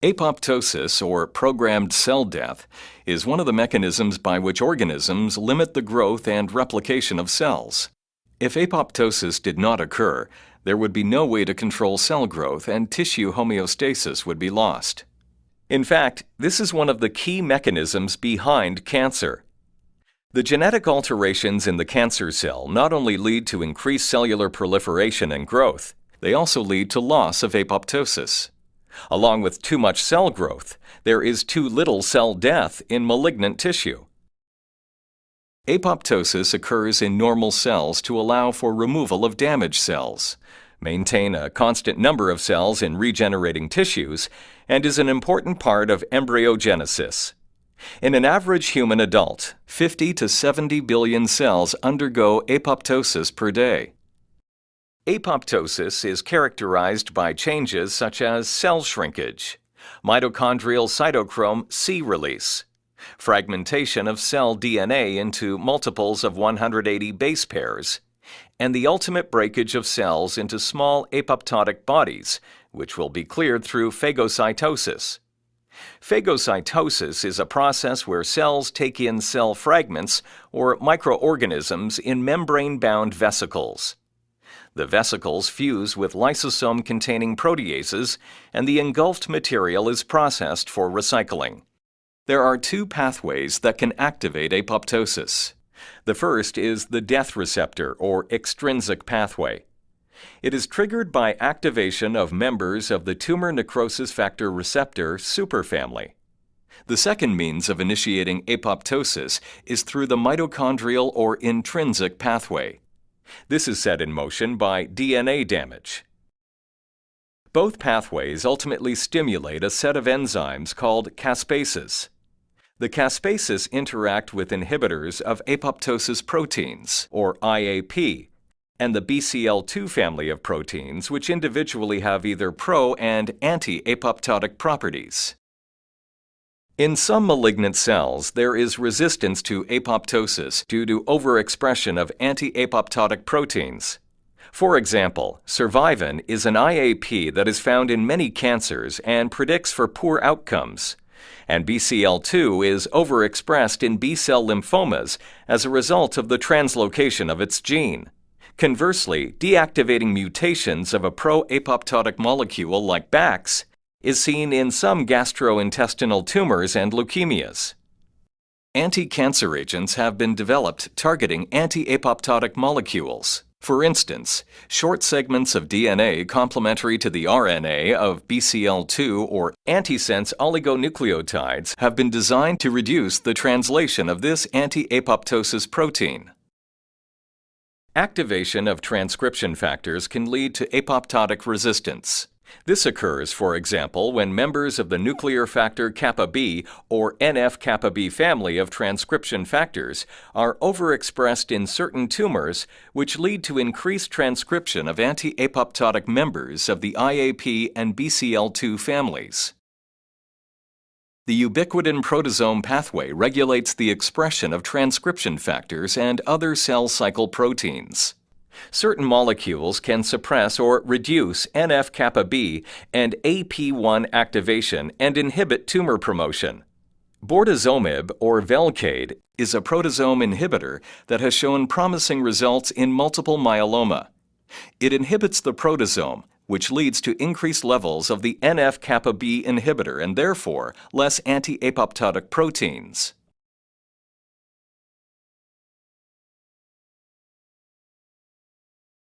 Apoptosis, or programmed cell death, is one of the mechanisms by which organisms limit the growth and replication of cells. If apoptosis did not occur, there would be no way to control cell growth and tissue homeostasis would be lost. In fact, this is one of the key mechanisms behind cancer. The genetic alterations in the cancer cell not only lead to increased cellular proliferation and growth, they also lead to loss of apoptosis. Along with too much cell growth, there is too little cell death in malignant tissue. Apoptosis occurs in normal cells to allow for removal of damaged cells, maintain a constant number of cells in regenerating tissues, and is an important part of embryogenesis. In an average human adult, 50 to 70 billion cells undergo apoptosis per day. Apoptosis is characterized by changes such as cell shrinkage, mitochondrial cytochrome C release, fragmentation of cell DNA into multiples of 180 base pairs, and the ultimate breakage of cells into small apoptotic bodies, which will be cleared through phagocytosis. Phagocytosis is a process where cells take in cell fragments or microorganisms in membrane-bound vesicles. The vesicles fuse with lysosome-containing proteases, and the engulfed material is processed for recycling. There are two pathways that can activate apoptosis. The first is the death receptor, or extrinsic pathway. It is triggered by activation of members of the tumor necrosis factor receptor superfamily. The second means of initiating apoptosis is through the mitochondrial or intrinsic pathway. This is set in motion by DNA damage. Both pathways ultimately stimulate a set of enzymes called caspases. The caspases interact with inhibitors of apoptosis proteins, or IAP, and the BCL2 family of proteins, which individually have either pro- and anti-apoptotic properties. In some malignant cells, there is resistance to apoptosis due to overexpression of anti-apoptotic proteins. For example, survivin is an IAP that is found in many cancers and predicts for poor outcomes, and BCL2 is overexpressed in B-cell lymphomas as a result of the translocation of its gene. Conversely, deactivating mutations of a pro-apoptotic molecule like BAX is seen in some gastrointestinal tumors and leukemias. Anti-cancer agents have been developed targeting anti-apoptotic molecules. For instance, short segments of DNA complementary to the RNA of BCL2 or antisense oligonucleotides have been designed to reduce the translation of this anti-apoptosis protein. Activation of transcription factors can lead to apoptotic resistance. This occurs, for example, when members of the nuclear factor kappa B or NF-kappa B family of transcription factors are overexpressed in certain tumors, which lead to increased transcription of anti-apoptotic members of the IAP and BCL2 families. The ubiquitin proteasome pathway regulates the expression of transcription factors and other cell cycle proteins. Certain molecules can suppress or reduce NF-kappa B and AP1 activation and inhibit tumor promotion. Bortezomib, or Velcade, is a proteasome inhibitor that has shown promising results in multiple myeloma. It inhibits the proteasome, which leads to increased levels of the NF-kappa B inhibitor and therefore less anti-apoptotic proteins.